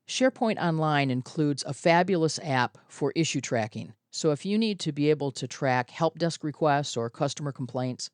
SharePoint Online includes a fabulous app for issue tracking. So if you need to be able to track help desk requests or customer complaints,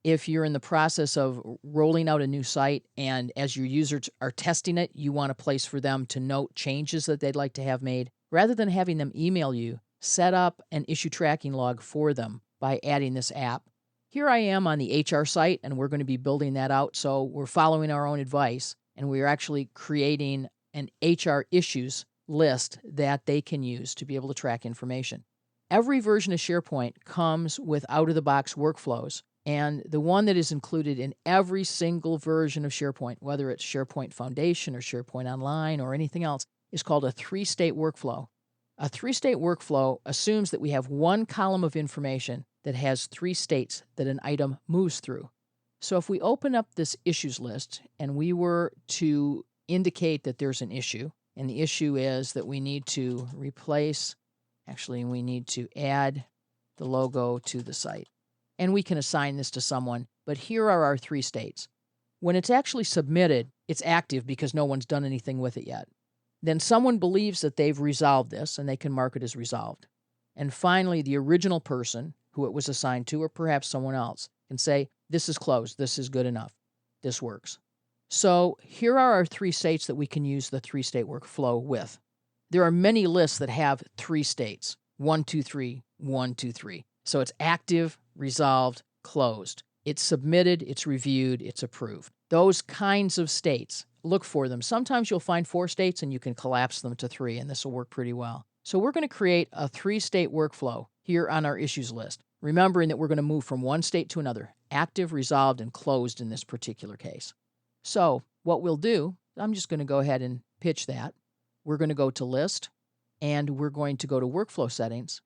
if you're in the process of rolling out a new site and as your users are testing it, you want a place for them to note changes that they'd like to have made, rather than having them email you, set up an issue tracking log for them by adding this app. Here I am on the HR site, and we're going to be building that out. So we're following our own advice, and we're actually creating an HR issues list that they can use to be able to track information. Every version of SharePoint comes with out-of-the-box workflows, and the one that is included in every single version of SharePoint, whether it's SharePoint Foundation or SharePoint Online or anything else, is called a three-state workflow. A three-state workflow assumes that we have one column of information that has three states that an item moves through. So if we open up this issues list and we were to indicate that there's an issue, and the issue is that we need to we need to add the logo to the site. And we can assign this to someone, but here are our three states. When it's actually submitted, it's active because no one's done anything with it yet. Then someone believes that they've resolved this, and they can mark it as resolved. And finally, the original person who it was assigned to, or perhaps someone else, can say, this is closed, this is good enough, this works. So here are our three states that we can use the three-state workflow with. There are many lists that have three states, 1, 2, 3, 1, 2, 3. So it's active, resolved, closed. It's submitted, it's reviewed, it's approved. Those kinds of states, look for them. Sometimes you'll find 4 states and you can collapse them to 3, and this will work pretty well. So we're going to create a 3-state workflow here on our issues list, remembering that we're going to move from one state to another, active, resolved, and closed in this particular case. So what we'll do, I'm just going to go ahead and pitch that. We're going to go to List, and we're going to go to Workflow Settings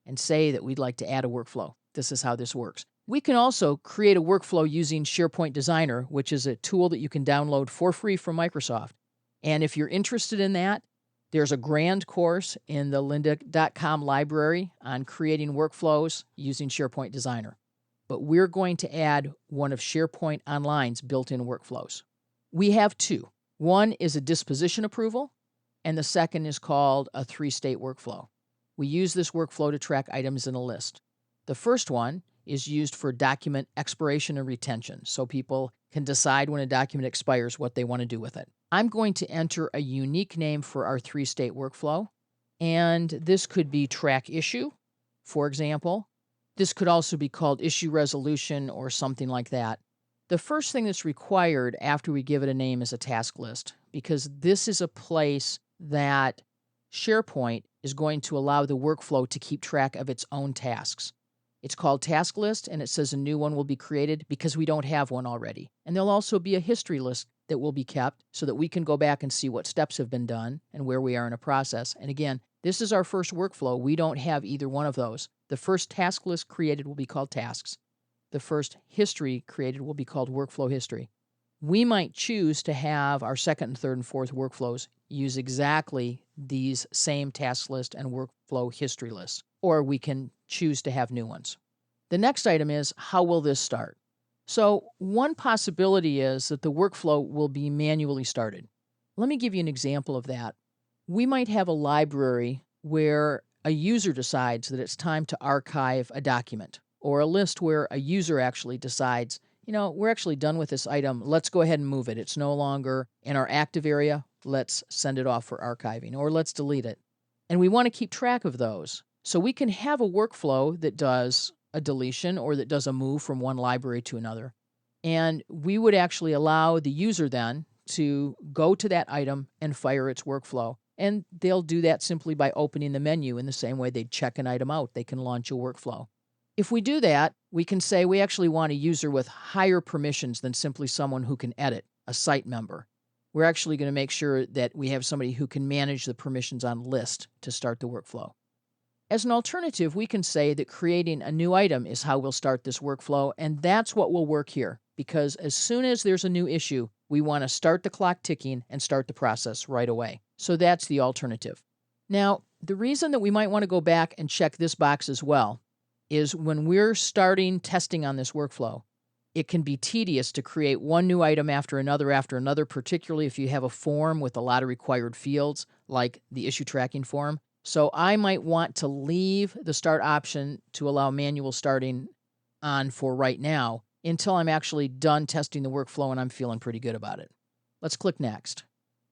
and say that we'd like to add a workflow. This is how this works. We can also create a workflow using SharePoint Designer, which is a tool that you can download for free from Microsoft. And if you're interested in that, there's a grand course in the lynda.com library on creating workflows using SharePoint Designer. But we're going to add one of SharePoint Online's built-in workflows. We have 2. One is a disposition approval, and the second is called a 3-state workflow. We use this workflow to track items in a list. The first one is used for document expiration and retention, so people can decide when a document expires what they want to do with it. I'm going to enter a unique name for our 3-state workflow, and this could be track issue, for example. This could also be called issue resolution or something like that. The first thing that's required after we give it a name is a task list, because this is a place that SharePoint is going to allow the workflow to keep track of its own tasks. It's called Task List, and it says a new one will be created because we don't have one already. And there'll also be a history list that will be kept so that we can go back and see what steps have been done and where we are in a process. And again, this is our first workflow. We don't have either one of those. The first task list created will be called tasks. The first history created will be called workflow history. We might choose to have our second and third and fourth workflows use exactly these same task list and workflow history lists, or we can choose to have new ones. The next item is, how will this start? So one possibility is that the workflow will be manually started. Let me give you an example of that. We might have a library where a user decides that it's time to archive a document, or a list where a user actually decides, we're actually done with this item. Let's go ahead and move it. It's no longer in our active area. Let's send it off for archiving, or let's delete it. And we want to keep track of those. So we can have a workflow that does a deletion or that does a move from one library to another. And we would actually allow the user then to go to that item and fire its workflow. And they'll do that simply by opening the menu in the same way they'd check an item out. They can launch a workflow. If we do that, we can say we actually want a user with higher permissions than simply someone who can edit, a site member. We're actually going to make sure that we have somebody who can manage the permissions on list to start the workflow. As an alternative, we can say that creating a new item is how we'll start this workflow, and that's what will work here, because as soon as there's a new issue, we want to start the clock ticking and start the process right away. So that's the alternative. Now, the reason that we might want to go back and check this box as well is when we're starting testing on this workflow, it can be tedious to create one new item after another, particularly if you have a form with a lot of required fields, like the issue tracking form. So I might want to leave the start option to allow manual starting on for right now until I'm actually done testing the workflow and I'm feeling pretty good about it. Let's click Next.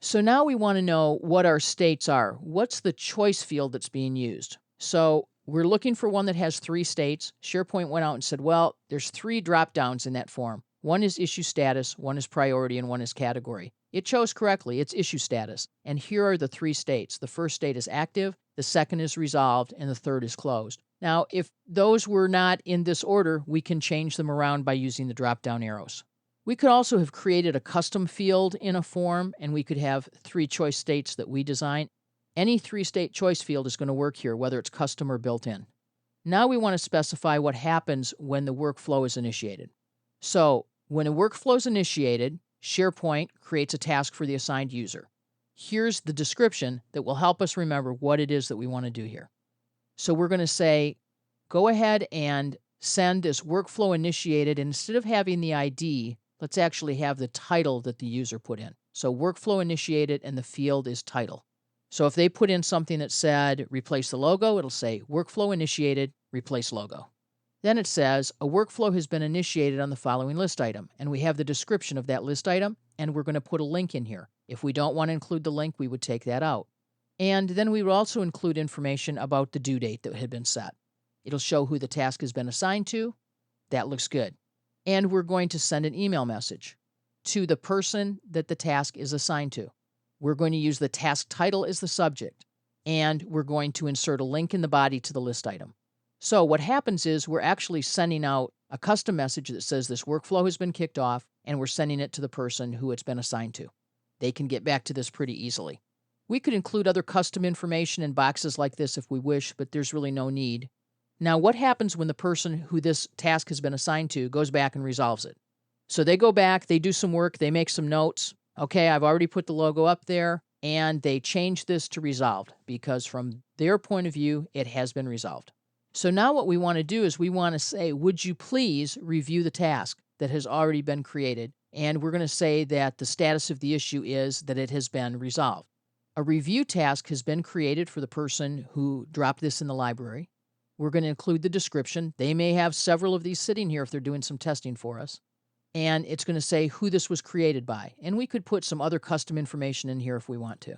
So now we want to know what our states are. What's the choice field that's being used? So we're looking for one that has 3 states. SharePoint went out and said, well, there's 3 drop-downs in that form. One is issue status, one is priority, and one is category. It chose correctly. It's issue status. And here are the 3 states. The first state is active, the second is resolved, and the third is closed. Now, if those were not in this order, we can change them around by using the drop-down arrows. We could also have created a custom field in a form, and we could have 3 choice states that we design. Any 3-state choice field is going to work here, whether it's custom or built-in. Now we want to specify what happens when the workflow is initiated. So when a workflow is initiated, SharePoint creates a task for the assigned user. Here's the description that will help us remember what it is that we want to do here. So we're going to say, go ahead and send this workflow initiated, and instead of having the ID, let's actually have the title that the user put in. So workflow initiated, and the field is title. So if they put in something that said replace the logo, it'll say workflow initiated, replace logo. Then it says a workflow has been initiated on the following list item, and we have the description of that list item, and we're going to put a link in here. If we don't want to include the link, we would take that out. And then we would also include information about the due date that had been set. It'll show who the task has been assigned to. That looks good. And we're going to send an email message to the person that the task is assigned to. We're going to use the task title as the subject, and we're going to insert a link in the body to the list item. So what happens is we're actually sending out a custom message that says this workflow has been kicked off, and we're sending it to the person who it's been assigned to. They can get back to this pretty easily. We could include other custom information in boxes like this if we wish, but there's really no need. Now, what happens when the person who this task has been assigned to goes back and resolves it? So they go back, they do some work, they make some notes. Okay, I've already put the logo up there, and they change this to resolved because from their point of view, it has been resolved. So now what we want to do is we want to say, would you please review the task that has already been created? And we're going to say that the status of the issue is that it has been resolved. A review task has been created for the person who dropped this in the library. We're going to include the description. They may have several of these sitting here if they're doing some testing for us. And it's going to say who this was created by. And we could put some other custom information in here if we want to.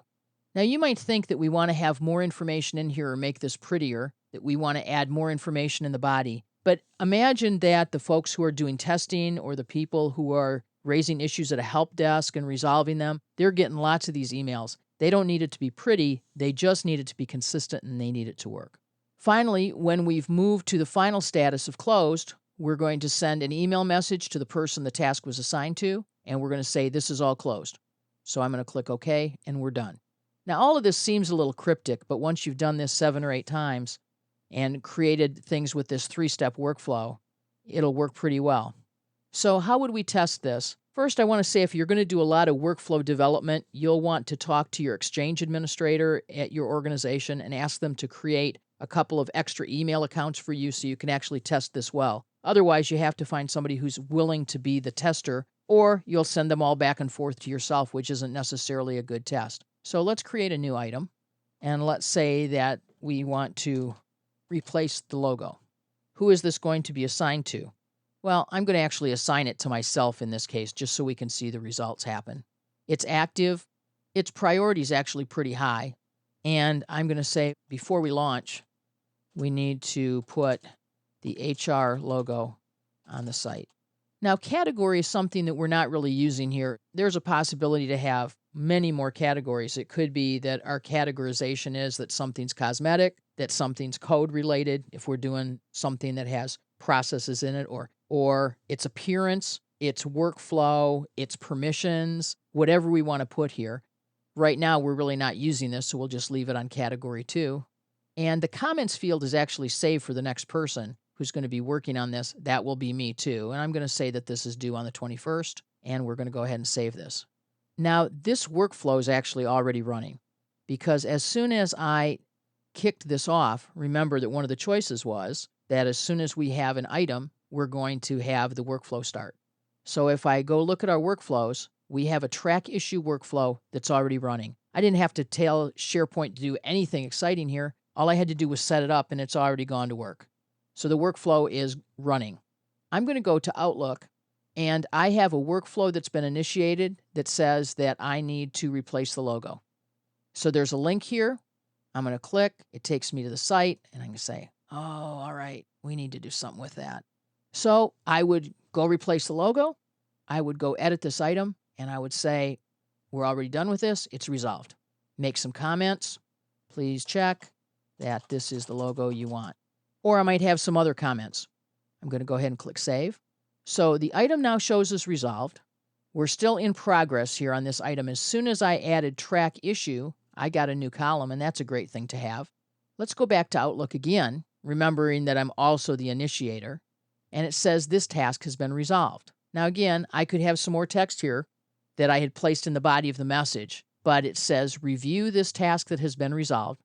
Now, you might think that we want to have more information in here or make this prettier, that we want to add more information in the body. But imagine that the folks who are doing testing or the people who are raising issues at a help desk and resolving them, they're getting lots of these emails. They don't need it to be pretty. They just need it to be consistent, and they need it to work. Finally, when we've moved to the final status of closed, we're going to send an email message to the person the task was assigned to, and we're going to say this is all closed. So I'm going to click OK, and we're done. Now, all of this seems a little cryptic, but once you've done this 7 or 8 times and created things with this 3-step workflow, it'll work pretty well. So how would we test this? First, I want to say if you're going to do a lot of workflow development, you'll want to talk to your Exchange administrator at your organization and ask them to create a couple of extra email accounts for you so you can actually test this well. Otherwise, you have to find somebody who's willing to be the tester, or you'll send them all back and forth to yourself, which isn't necessarily a good test. So let's create a new item, and let's say that we want to replace the logo. Who is this going to be assigned to? Well, I'm going to actually assign it to myself in this case, just so we can see the results happen. It's active. Its priority is actually pretty high. And I'm going to say, before we launch, we need to put the HR logo on the site. Now, category is something that we're not really using here. There's a possibility to have many more categories. It could be that our categorization is that something's cosmetic, that something's code related, if we're doing something that has processes in it, or its appearance, its workflow, its permissions, whatever we want to put here. Right now, we're really not using this, so we'll just leave it on category 2. And the comments field is actually saved for the next person who's going to be working on this. That will be me too. And I'm going to say that this is due on the 21st, and we're going to go ahead and save this. Now, this workflow is actually already running because as soon as I kicked this off, remember that one of the choices was that as soon as we have an item we're going to have the workflow start. So if I go look at our workflows, we have a track issue workflow that's already running. I didn't have to tell SharePoint to do anything exciting here. All I had to do was set it up and it's already gone to work. So the workflow is running. I'm going to go to Outlook and I have a workflow that's been initiated that says that I need to replace the logo. So there's a link here. I'm going to click. It takes me to the site and I'm going to say, oh, all right, we need to do something with that. So I would go replace the logo. I would go edit this item and I would say, we're already done with this. It's resolved. Make some comments. Please check that this is the logo you want. Or I might have some other comments. I'm going to go ahead and click Save. So the item now shows as resolved. We're still in progress here on this item. As soon as I added track issue, I got a new column, and that's a great thing to have. Let's go back to Outlook again, remembering that I'm also the initiator. And it says this task has been resolved. Now again, I could have some more text here that I had placed in the body of the message, but it says review this task that has been resolved.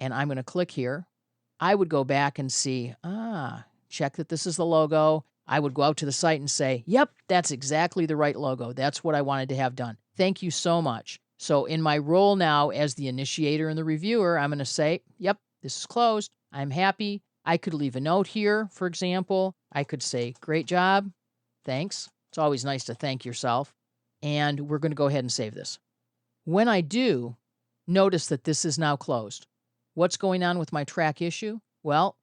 And I'm going to click here. I would go back and see, check that this is the logo. I would go out to the site and say, yep, that's exactly the right logo. That's what I wanted to have done. Thank you so much. So in my role now as the initiator and the reviewer, I'm going to say, yep, this is closed. I'm happy. I could leave a note here, for example. I could say, great job. Thanks. It's always nice to thank yourself. And we're going to go ahead and save this. When I do, notice that this is now closed. What's going on with my track issue? Well,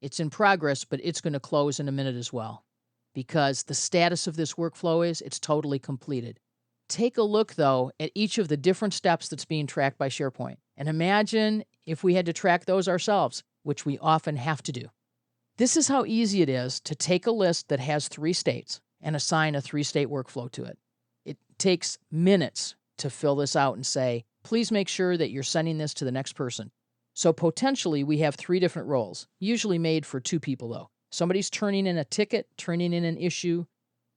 it's in progress, but it's going to close in a minute as well, because the status of this workflow is it's totally completed. Take a look, though, at each of the different steps that's being tracked by SharePoint, and imagine if we had to track those ourselves, which we often have to do. This is how easy it is to take a list that has 3 states and assign a 3-state workflow to it. It takes minutes to fill this out and say, please make sure that you're sending this to the next person. So potentially we have 3 different roles, usually made for 2 people though. Somebody's turning in a ticket, turning in an issue,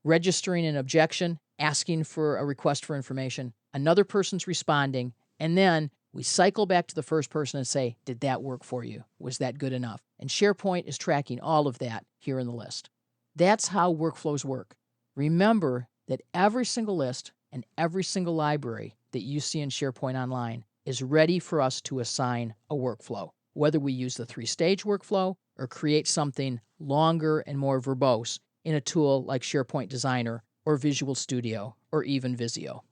registering an objection, asking for a request for information. Another person's responding, and then we cycle back to the first person and say, did that work for you? Was that good enough? And SharePoint is tracking all of that here in the list. That's how workflows work. Remember that every single list and every single library that you see in SharePoint Online is ready for us to assign a workflow, whether we use the 3-stage workflow or create something longer and more verbose in a tool like SharePoint Designer or Visual Studio or even Visio.